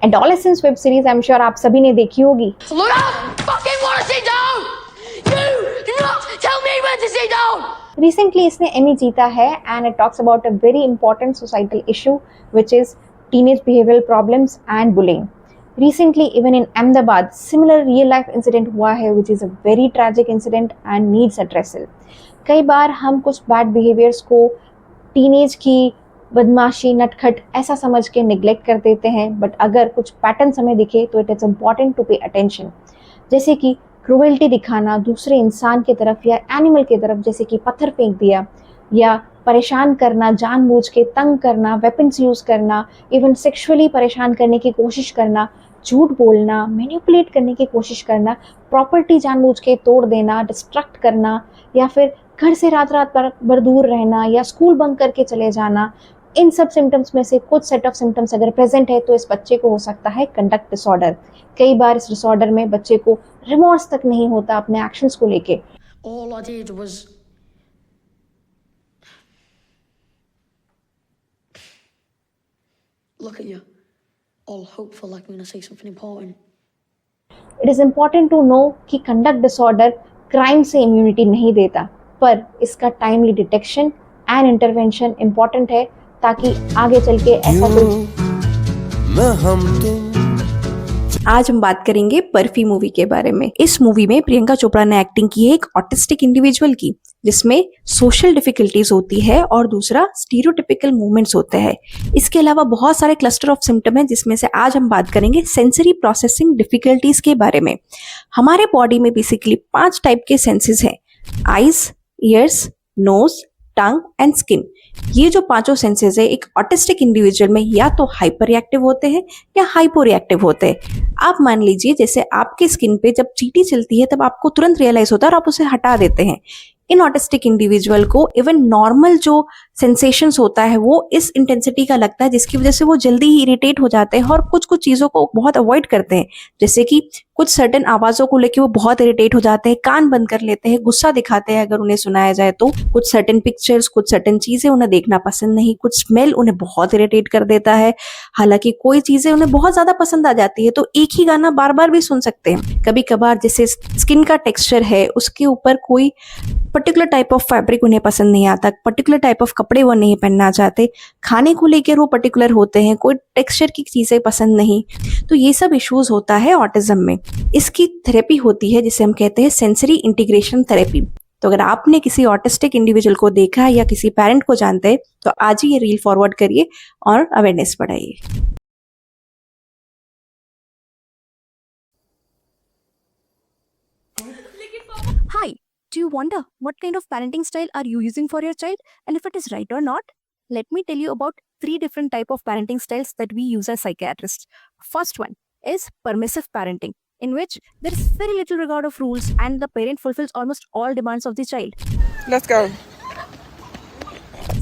Adolescence web series I am sure आप सभी ने देखी होगी। Look out! Fucking wanna sit down! You do not tell me when to sit down! Recently इसने Amy जीता है and it talks about a very important societal issue which is teenage behavioural problems and bullying. Recently, even in Ahmedabad, similar real life incident हुआ है which is a very tragic incident and needs addressal। कई बार हम कुछ bad behaviours को teenage की बदमाशी नटखट ऐसा समझ के निग्लेक्ट कर देते हैं, बट अगर कुछ पैटर्न्स हमें दिखे तो it is important to pay attention. जैसे कि क्रूएल्टी दिखाना दूसरे इंसान की तरफ या एनिमल की तरफ, जैसे कि पत्थर फेंक दिया या परेशान करना, जानबूझ के तंग करना, वेपन्स यूज़ करना, इवन सेक्सुअली परेशान करने की कोशिश करना, झूठ बोलना, मैनिपुलेट करने की कोशिश करना, प्रॉपर्टी जानबूझ के तोड़ देना, डिस्ट्रक्ट करना, या फिर घर से रात रात भर दूर रहना या स्कूल बंक करके चले जाना। इन सब सिम्टम्स में से कुछ सेट ऑफ सिम्टम्स अगर प्रेजेंट है तो इस बच्चे को हो सकता है कंडक्ट डिसऑर्डर। कई बार इस डिसऑर्डर में बच्चे को रिमोर्स तक नहीं होता अपने एक्शंस को लेके। All I did was look at you, all hopeful like I'm gonna say something important. It is important to know कि कंडक्ट डिसऑर्डर क्राइम से इम्यूनिटी नहीं देता, पर इसका timely detection and intervention important है ताकि आगे चल के ऐसा कुछ। आज हम बात करेंगे बर्फी मूवी के बारे में। इस मूवी में प्रियंका चोपड़ा ने एक्टिंग की है एक ऑटिस्टिक इंडिविजुअल की, जिसमें सोशल डिफिकल्टीज होती है और दूसरा स्टीरियोटिपिकल मूवमेंट्स होते हैं। इसके अलावा बहुत सारे क्लस्टर ऑफ सिम्टम है, जिसमें से आज हम बात करेंगे सेंसरी प्रोसेसिंग डिफिकल्टीज के बारे में। हमारे बॉडी में बेसिकली 5 टाइप के सेंसेस हैं: eyes, ears, nose, tongue and skin. ये जो पांचों सेंसेस है एक ऑटिस्टिक इंडिविजुअल में या तो हाइपर रिएक्टिव होते हैं या हाइपो रिएक्टिव होते हैं। आप मान लीजिए जैसे आपके स्किन पे जब चींटी चलती है तब आपको तुरंत रियलाइज होता है और आप उसे हटा देते हैं। इन ऑटिस्टिक इंडिविजुअल को इवन नॉर्मल जो सेंसेशंस होता है वो इस इंटेंसिटी का लगता है, जिसकी वजह से वो जल्दी ही इरिटेट हो जाते हैं और कुछ कुछ चीज़ों को बहुत अवॉइड करते हैं। जैसे कि कुछ सर्टेन आवाज़ों को लेके वो बहुत इरिटेट हो जाते हैं, कान बंद कर लेते हैं, गुस्सा दिखाते हैं अगर उन्हें सुनाया जाए तो। कुछ सर्टेन पिक्चर्स, कुछ सर्टेन चीज़ें उन्हें देखना पसंद नहीं, कुछ स्मेल उन्हें बहुत इरिटेट कर देता है। हालांकि कोई चीज़ें उन्हें बहुत ज़्यादा पसंद आ जाती है तो एक ही गाना बार बार भी सुन सकते हैं। कभी कभार जैसे स्किन का टेक्सचर है उसके ऊपर कोई पर्टिकुलर टाइप ऑफ फैब्रिक उन्हें पसंद नहीं आता, पर्टिकुलर टाइप ऑफ कपड़े वो नहीं पहनना चाहते, खाने को लेकर वो पर्टिकुलर होते हैं, कोई टेक्सचर की चीज़ें पसंद नहीं। तो ये सब इश्यूज होता है ऑटिज्म में। इसकी थेरेपी होती है जिसे हम कहते हैं सेंसरी इंटीग्रेशन थेरेपी। तो अगर आपने किसी ऑटिस्टिक इंडिविजुअल को देखा है या किसी पेरेंट को जानते हैं तो आज ही ये रील फॉरवर्ड करिए और अवेयरनेस बढ़ाइए। Hi, do you wonder what kind of parenting style are you using for your child and if it is right or not? Let me tell you about 3 different type of parenting styles that we use as psychiatrists. First one is permissive parenting, in which there is very little regard of rules and the parent fulfills almost all demands of the child. Let's go.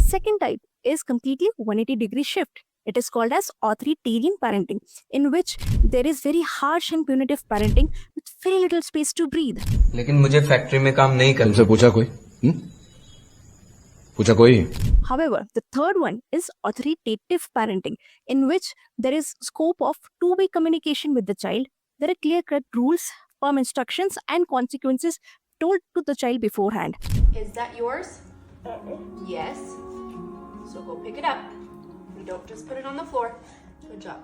Second type is completely 180-degree shift. It is called as authoritarian parenting, in which there is very harsh and punitive parenting with very little space to breathe. लेकिन मुझे factory में काम नहीं करना। तुमसे पूछा कोई? पूछा कोई? However, the third one is authoritative parenting, in which there is scope of two-way communication with the child. There are clear-cut rules, firm instructions, and consequences told to the child beforehand. Is that yours? Yes. So go pick it up. You don't just put it on the floor. Good job.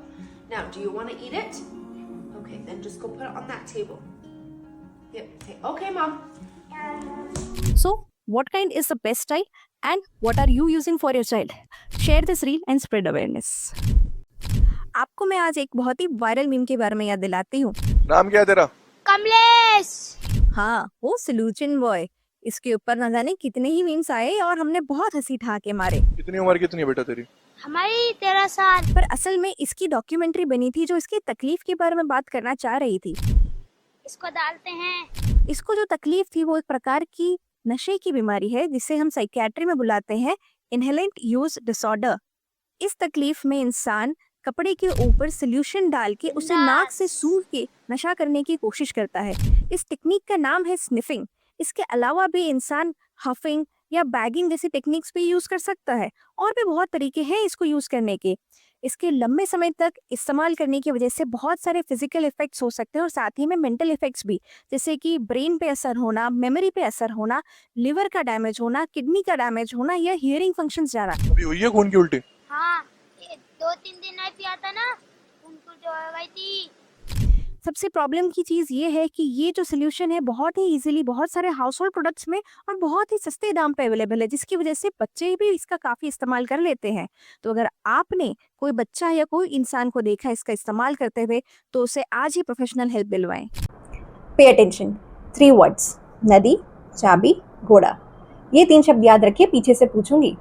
Now, do you want to eat it? Okay, then just go put it on that table. Yep. Say, okay, Mom. So, what kind is the best style and what are you using for your child? Share this reel and spread awareness. आपको मैं आज एक बहुत ही viral meme के बारे में याद दिलाती हूँ। नाम क्या है तेरा? कमलेश. हाँ, वो सॉल्यूशन बॉय। इसके ऊपर न जाने कितने ही मीम्स आए और हमने बहुत हंसी ठहाके मारे। कितनी उम्र कितनी है बेटा तेरी? हमारी 13 साल. पर असल में इसकी डॉक्यूमेंट्री बनी थी जो इसकी तकलीफ के बारे में बात करना चाह रही थी। इसको डालते हैं. इसको जो तकलीफ थी वो एक प्रकार की नशे की बीमारी है जिसे हम साइकियाट्री में बुलाते हैं इनहेलेंट यूज डिसऑर्डर। इस तकलीफ में इंसान कपड़े के ऊपर सोल्यूशन डाल के उसे नाक से सूंघ के नशा करने की कोशिश करता है। इस टेक्निक का नाम है स्निफिंग। इसके अलावा भी इंसान हफिंग या बैगिंग जैसी टेक्निक्स भी यूज कर सकता है और भी बहुत तरीके हैं इसको यूज करने के। इसके लंबे समय तक इस्तेमाल करने की वजह से बहुत सारे फिजिकल इफेक्ट्स हो सकते हैं और साथ ही में मेंटल इफेक्ट्स भी, जैसे कि ब्रेन पे असर होना, मेमोरी पे असर होना, लिवर का डैमेज होना, किडनी का डैमेज होना या हियरिंग फंक्शंस जाना। अभी हुई है खून की उल्टी? हाँ, ये 2-3 दिन ऐसी आता ना, उनको जो हो गई थी। सबसे प्रॉब्लम की चीज़ ये है कि ये जो सोल्यूशन है बहुत ही इजीली बहुत सारे हाउस होल्ड प्रोडक्ट्स में और बहुत ही सस्ते दाम पे अवेलेबल है, जिसकी वजह से बच्चे भी इसका काफ़ी इस्तेमाल कर लेते हैं। तो अगर आपने कोई बच्चा या कोई इंसान को देखा इसका इस्तेमाल करते हुए तो उसे आज ही professional help दिलवाएं। Pay attention. 3 words, नदी, चाबी, घोड़ा। ये 3 शब्द याद रखिए, पीछे से पूछूंगी।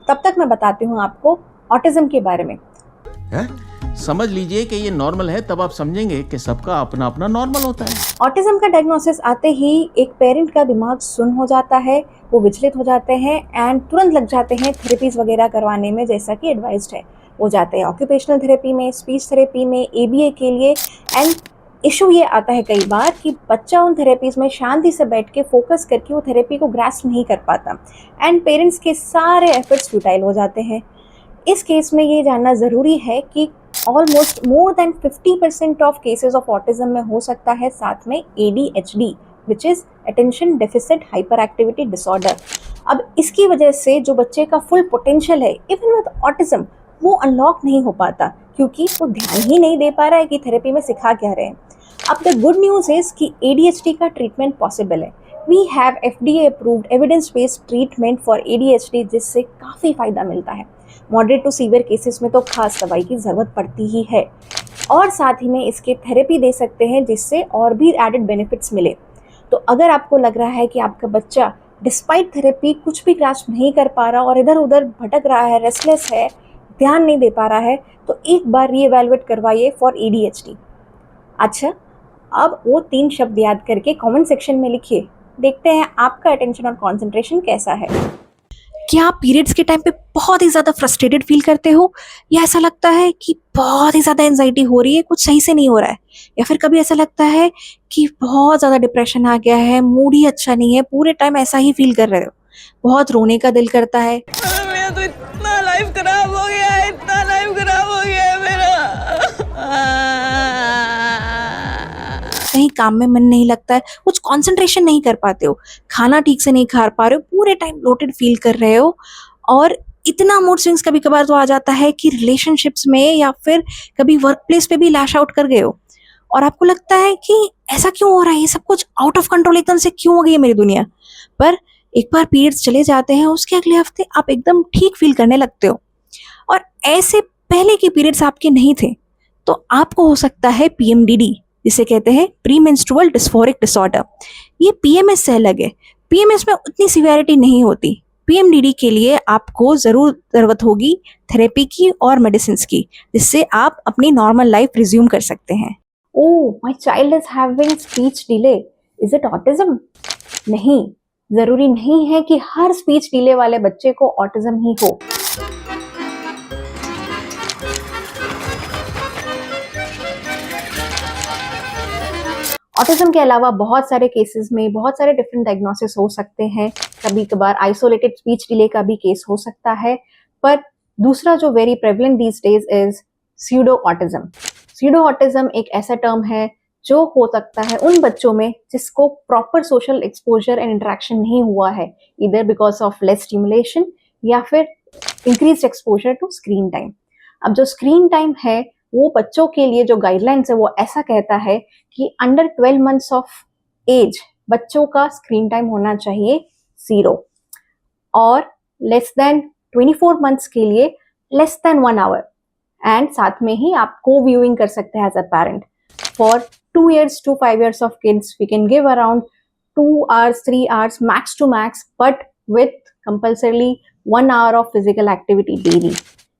तब तक मैं बताती हूँ आपको ऑटिज्म के बारे में। है? समझ लीजिए कि ये नॉर्मल है, तब आप समझेंगे कि सबका अपना अपना नॉर्मल होता है। ऑटिज्म का डायग्नोसिस आते ही एक पेरेंट का दिमाग सुन्न हो जाता है, वो विचलित हो जाते हैं एंड तुरंत लग जाते हैं थेरेपीज वगैरह करवाने में, जैसा कि एडवाइज्ड है। वो जाते हैं ऑक्यूपेशनल थेरेपी में, स्पीच थेरेपी में, ABA के लिए। एंड इशू ये आता है कई बार कि बच्चा उन थेरेपीज में शांति से बैठ के फोकस करके वो थेरेपी को ग्रास्प नहीं कर पाता एंड पेरेंट्स के सारे एफर्ट्स फ्यूटाइल हो जाते हैं। इस केस में ये जानना ज़रूरी है कि almost more than 50% of cases of autism में हो सकता है साथ में ADHD, which is attention deficit hyper activity disorder. अब इसकी वजह से जो बच्चे का फुल पोटेंशियल है इवन विद ऑटिज्म वो अनलॉक नहीं हो पाता, क्योंकि वो ध्यान ही नहीं दे पा रहा है कि थेरेपी में सिखा क्या रहे हैं। अब द गुड न्यूज़ इज़ कि ADHD का ट्रीटमेंट पॉसिबल है। We have FDA approved evidence based treatment for ADHD, जिससे काफ़ी फ़ायदा मिलता है। मॉडरेट टू सीवियर केसेस में तो खास दवाई की ज़रूरत पड़ती ही है, और साथ ही में इसके थेरेपी दे सकते हैं जिससे और भी एडेड बेनिफिट्स मिले। तो अगर आपको लग रहा है कि आपका बच्चा डिस्पाइट थेरेपी कुछ भी ग्रास्प नहीं कर पा रहा और इधर उधर भटक रहा है, रेस्टलेस है, ध्यान नहीं दे पा रहा है, तो एक बार रीएवैल्यूएट करवाइए फॉर ADHD। अच्छा, अब वो 3 शब्द याद करके कमेंट सेक्शन में लिखिए। देखते हैं आपका अटेंशन और कंसंट्रेशन कैसा है। क्या आप पीरियड्स के टाइम पे बहुत ही ज़्यादा फ्रस्ट्रेटेड फील करते हो, या ऐसा लगता है कि बहुत ही ज़्यादा एंजाइटी हो रही है, कुछ सही से नहीं हो रहा है, या फिर कभी ऐसा लगता है कि बहुत ज़्यादा डिप्रेशन आ गया है, मूड ही अच्छा नहीं है, पूरे टाइम ऐसा ही फील कर रहे हो, बहुत रोने का दिल करता है? मेरा तो इतना लाइफ खराब हो गया है, इतना लाइफ खराब हो गया है मेरा। कहीं काम में मन नहीं लगता है, कुछ कंसंट्रेशन नहीं कर पाते हो, खाना ठीक से नहीं खा पा रहे हो, पूरे टाइम ब्लोटेड फील कर रहे हो, और इतना मूड स्विंग्स कभी कभार तो आ जाता है कि रिलेशनशिप्स में या फिर कभी वर्क प्लेस पे भी लैश आउट कर गए हो, और आपको लगता है कि ऐसा क्यों हो रहा है, ये सब कुछ आउट ऑफ कंट्रोल एकदम से क्यों हो गई है मेरी दुनिया। पर एक बार पीरियड्स चले जाते हैं, उसके अगले हफ्ते आप एकदम ठीक फील करने लगते हो, और ऐसे पहले के पीरियड्स आपके नहीं थे, तो आपको हो सकता है PMDD, जिसे कहते हैं प्री मेंस्ट्रुअल डिस्फोरिक डिसऑर्डर। ये PMS से अलग है, PMS में उतनी सिवियरिटी नहीं होती। PMDD के लिए आपको ज़रूरत होगी थेरेपी की और मेडिसिन की, जिससे आप अपनी नॉर्मल लाइफ रिज्यूम कर सकते हैं। Oh, my child is having speech delay, is it autism? नहीं, ज़रूरी नहीं है कि हर स्पीच डिले वाले बच्चे को ऑटिज्म ही हो। ऑटिज्म के अलावा बहुत सारे केसेस में बहुत सारे डिफरेंट डायग्नोसिस हो सकते हैं। कभी कभार आइसोलेटेड स्पीच डिले का भी केस हो सकता है, पर दूसरा जो very prevalent these days is pseudo autism. Pseudo autism एक ऐसा टर्म है जो हो सकता है उन बच्चों में जिसको proper social exposure and interaction नहीं हुआ है, इधर बिकॉज ऑफ लेस स्टिमुलेशन या फिर increase exposure to screen time. अब जो स्क्रीन टाइम है वो बच्चों के लिए जो गाइडलाइंस है वो ऐसा कहता है कि अंडर 12 मंथ्स ऑफ एज बच्चों का स्क्रीन टाइम होना चाहिए 0, और लेस देन 24 मंथ्स के लिए लेस देन 1 आवर, एंड साथ में ही आप को व्यूइंग कर सकते हैं as a parent. For 2 years to 5 years of kids we can give around 2 hours 3 hours max to max, but with compulsorily 1 hour of physical activity daily।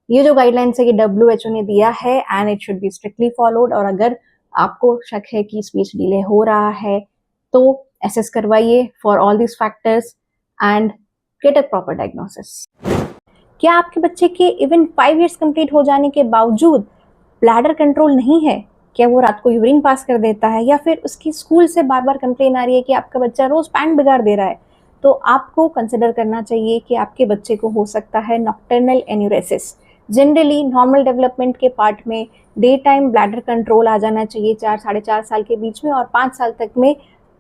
ये जो guidelines है ये WHO ने दिया है and it should be strictly followed. और अगर आपको शक है कि स्पीच डिले हो रहा है तो एसेस करवाइए for all this factors and get a proper diagnosis. क्या आपके बच्चे के इवन 5 years कंप्लीट हो जाने के बावजूद ब्लैडर कंट्रोल नहीं है? क्या वो रात को यूरिन पास कर देता है, या फिर उसकी स्कूल से बार बार कंप्लेन आ रही है कि आपका बच्चा रोज पैंट बिगाड़ दे रहा है? तो आपको कंसिडर करना चाहिए कि आपके बच्चे को हो सकता है nocturnal enuresis, generally normal development के पार्ट में डे टाइम ब्लैडर कंट्रोल आ जाना चाहिए 4-4.5 साल के बीच में, और 5 साल तक में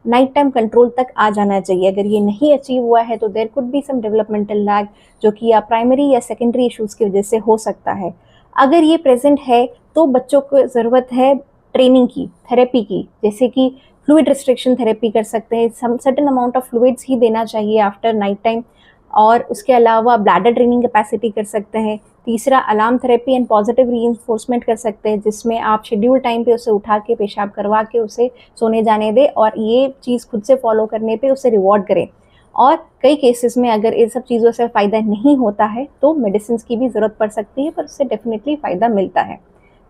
नाइट टाइम कंट्रोल तक आ जाना चाहिए। अगर ये नहीं अचीव हुआ है तो there could be some developmental lag, जो कि या प्राइमरी या सेकेंडरी इश्यूज़ की वजह से हो सकता है। अगर ये प्रेजेंट है तो बच्चों को ज़रूरत है ट्रेनिंग की, थेरेपी की, जैसे कि फ्लूइड रिस्ट्रिक्शन थेरेपी कर सकते हैं, some certain amount of fluids ही देना चाहिए आफ्टर नाइट टाइम, और उसके अलावा ब्लैडर ट्रेनिंग कैपेसिटी कर सकते हैं। तीसरा, alarm therapy and positive reinforcement कर सकते हैं, जिसमें आप शेड्यूल टाइम पे उसे उठा के पेशाब करवा के उसे सोने जाने दें, और ये चीज़ खुद से फॉलो करने पे उसे रिवॉर्ड करें। और कई केसेस में अगर इन सब चीज़ों से फ़ायदा नहीं होता है तो मेडिसिन की भी ज़रूरत पड़ सकती है, पर उससे डेफिनेटली फ़ायदा मिलता है।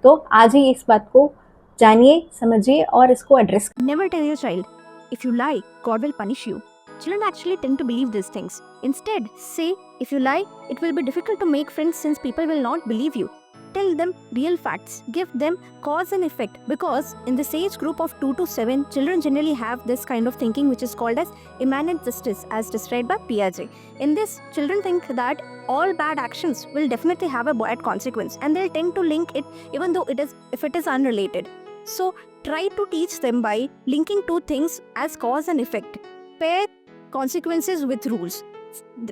तो आज ही इस बात को जानिए, समझिए और इसको address. Never tell your child, if you lie, God will punish you. Children actually tend to believe these things. Instead, say, if you lie, it will be difficult to make friends since people will not believe you. Tell them real facts. Give them cause and effect, because in this age group of 2 to 7, children generally have this kind of thinking which is called as immanent justice, as described by Piaget. In this, children think that all bad actions will definitely have a bad consequence, and they'll tend to link it even though if it is unrelated. So try to teach them by linking two things as cause and effect. Pair consequences with rules,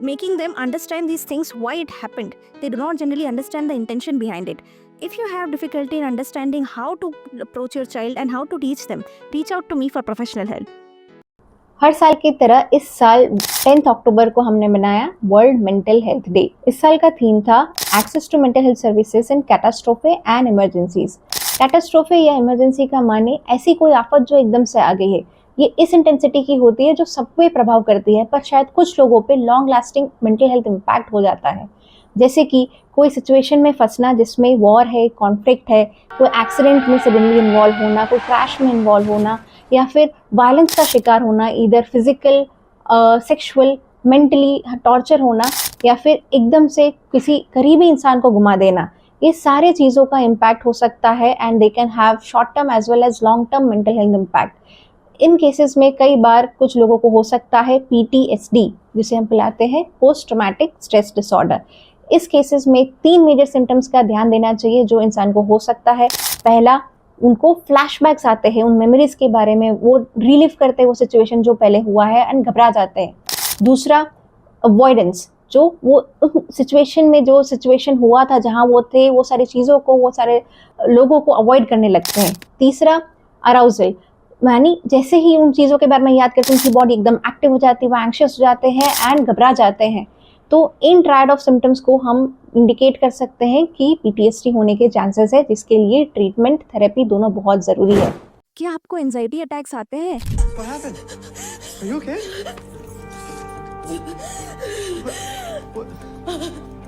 making them understand these things, why it happened. They do not generally understand the intention behind it. If you have difficulty in understanding how to approach your child and how to teach them, reach out to me for professional help. हर साल की तरह इस साल 10 अक्टूबर को हमने मनाया world mental health day. इस साल का थीम था access to mental health services in catastrophe and emergencies. Catastrophe या इमरजेंसी का माने ऐसी कोई आफत जो एकदम से आ गई है। ये इस इंटेंसिटी की होती है जो सब पे प्रभाव करती है, पर शायद कुछ लोगों पे long lasting mental health impact हो जाता है। जैसे कि कोई सिचुएशन में फंसना जिसमें वॉर है, कॉन्फ्लिक्ट है, कोई एक्सीडेंट में सडनली इन्वॉल्व होना, कोई क्रैश में इन्वॉल्व होना, या फिर वायलेंस का शिकार होना, इधर फिजिकल, सेक्सुअल, मेंटली टॉर्चर होना, या फिर एकदम से किसी करीबी इंसान को गुमा देना। ये सारे चीज़ों का इम्पैक्ट हो सकता है, and they can have short term as well as long term mental health impact. इन केसेस में कई बार कुछ लोगों को हो सकता है PTSD, जिसे हम बुलाते हैं पोस्ट ट्रॉमेटिक स्ट्रेस डिसऑर्डर। इस केसेस में 3 मेजर सिम्टम्स का ध्यान देना चाहिए जो इंसान को हो सकता है। पहला, उनको फ्लैशबैक्स आते हैं उन मेमोरीज के बारे में, वो रिलीव करते हैं वो सिचुएशन जो पहले हुआ है एंड घबरा जाते हैं। दूसरा, अवॉइडेंस, जो वो सिचुएशन में जो सिचुएशन हुआ था जहाँ वो थे, वो सारी चीज़ों को, वो सारे लोगों को अवॉइड करने लगते हैं। तीसरा, अराउजल, यानी जैसे ही उन चीज़ों के बारे में याद करते हैं उनकी बॉडी एकदम एक्टिव हो जाती है, वो एंग्शियस हो जाते हैं एंड घबरा जाते हैं। तो इन ट्रायड ऑफ सिम्टम्स को हम इंडिकेट कर सकते हैं कि PTSD होने के चांसेस है, जिसके लिए ट्रीटमेंट, थेरेपी दोनों बहुत ज़रूरी है। क्या आपको एंजाइटी अटैक्स आते हैं? What happened? Are you okay?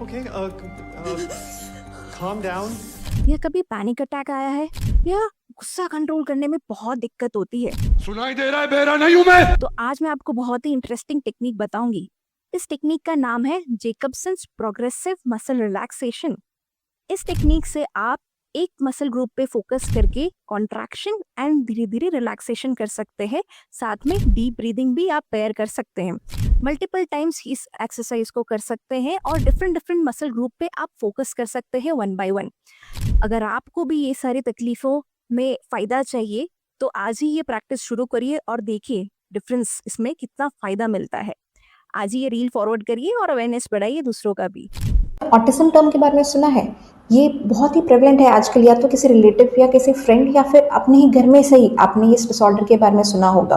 Okay, calm down. या कभी पैनिक अटैक आया है, या गुस्सा कंट्रोल करने में बहुत दिक्कत होती है? सुनाई दे रहा है, बेरा नहीं हूं मैं। तो आज मैं आपको बहुत ही इंटरेस्टिंग टेक्निक बताऊंगी। इस टेक्निक का नाम है जेकब्सन्स प्रोग्रेसिव मसल रिलैक्सेशन। इस टेक्निक से आप एक मसल ग्रुप पे फोकस करके कॉन्ट्रैक्शन एंड धीरे धीरे रिलैक्सेशन कर सकते हैं। साथ में डीप ब्रीदिंग भी आप पेयर कर सकते हैं। मल्टीपल टाइम्स इस एक्सरसाइज को कर सकते हैं और डिफरेंट मसल ग्रुप पे आप फोकस कर सकते हैं 1 by 1। अगर आपको भी ये सारी तकलीफों में फ़ायदा चाहिए तो आज ही ये प्रैक्टिस शुरू करिए और देखिए डिफरेंस इसमें कितना फ़ायदा मिलता है। आज ही ये रील फॉरवर्ड करिए और अवेयरनेस बढ़ाइए दूसरों का भी। ऑटिज्म टर्म के बारे में सुना है? ये बहुत ही प्रेवलेंट है आजकल, या तो किसी रिलेटिव या किसी फ्रेंड या फिर अपने ही घर में से ही आपने इस डिसऑर्डर के बारे में सुना होगा।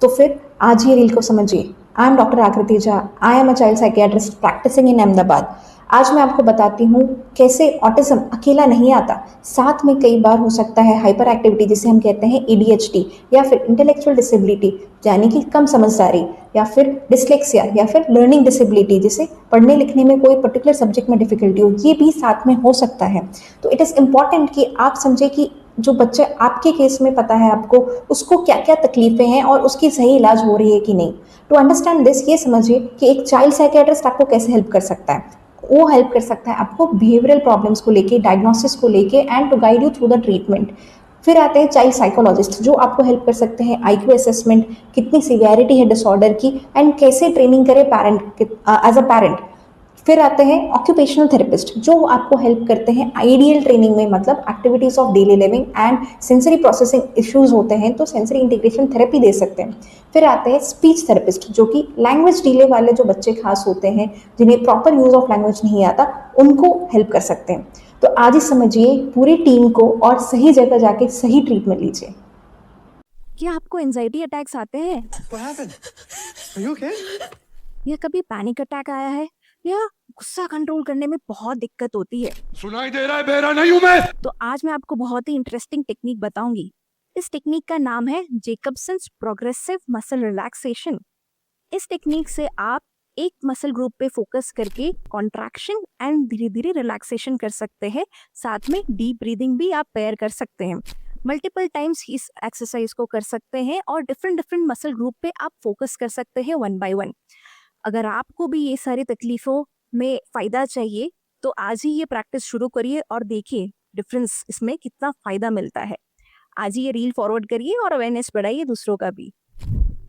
तो फिर आज ही रील को समझिए। आई am doctor Aakriti Jha. I am a child psychiatrist practicing in Ahmedabad. आज मैं आपको बताती हूँ कैसे ऑटिज्म अकेला नहीं आता, साथ में कई बार हो सकता है हाइपर एक्टिविटी, जिसे हम कहते हैं ADHD, या फिर इंटेलेक्चुअल डिसेबिलिटी यानी कि कम समझदारी, या फिर डिसलेक्सिया, या फिर लर्निंग डिसेबिलिटी, जिसे पढ़ने लिखने में कोई पर्टिकुलर सब्जेक्ट में डिफिकल्टी हो, ये भी साथ में हो सकता है। तो इट इज़ इम्पॉर्टेंट कि आप समझे कि जो बच्चे आपके केस में पता है आपको, उसको क्या क्या तकलीफें हैं और उसकी सही इलाज हो रही है कि नहीं। टू अंडरस्टैंड दिस, ये समझिए कि एक चाइल्ड साइकियाट्रिस्ट आपको कैसे हेल्प कर सकता है। वो हेल्प कर सकता है आपको बिहेवियरल प्रॉब्लम्स को लेके, डायग्नोसिस को लेके, and to guide you through the treatment. फिर आते हैं चाइल्ड साइकोलॉजिस्ट, जो आपको हेल्प कर सकते हैं IQ असेसमेंट, कितनी सीवियरिटी है डिसऑर्डर की, एंड कैसे ट्रेनिंग करें पेरेंट एज अ पेरेंट। फिर आते हैं ऑक्यूपेशनल थेरेपिस्ट, जो आपको हेल्प करते हैं आइडियल ट्रेनिंग में, मतलब activities of daily living and sensory processing issues होते हैं तो सेंसरी इंटीग्रेशन थेरेपी दे सकते हैं। फिर आते हैं स्पीच थेरेपिस्ट, जो कि लैंग्वेज डिले वाले जो बच्चे खास होते हैं जिन्हें प्रॉपर यूज ऑफ लैंग्वेज नहीं आता, उनको हेल्प कर सकते हैं। तो आज ही समझिए पूरी टीम को और सही जगह जाके सही ट्रीटमेंट लीजिए। क्या आपको एंजाइटी अटैक्स आते हैं What happened? Are you okay? या कभी पैनिक अटैक आया है या गुस्सा कंट्रोल करने में बहुत दिक्कत होती है? सुनाई दे रहा है, बहरा नहीं हूं मैं। तो आज मैं आपको बहुत ही इंटरेस्टिंग टेक्निक बताऊंगी। इस टेक्निक का नाम है जेकबसन्स प्रोग्रेसिव मसल रिलैक्सेशन। इस टेक्निक से आप एक मसल ग्रुप पे फोकस करके कॉन्ट्रैक्शन एंड धीरे धीरे रिलैक्सेशन कर सकते हैं। साथ में डीप ब्रीदिंग भी आप पेयर कर सकते हैं। मल्टीपल टाइम्स इस एक्सरसाइज को कर सकते हैं और डिफरेंट डिफरेंट मसल ग्रुप पे आप फोकस कर सकते हैं 1 by 1। अगर आपको भी ये सारी तकलीफों में फायदा चाहिए तो आज ही ये प्रैक्टिस शुरू करिए और देखिए डिफरेंस इसमें कितना फायदा मिलता है। आज ही ये रील फॉरवर्ड करिए और अवेयरनेस बढ़ाइए दूसरों का भी।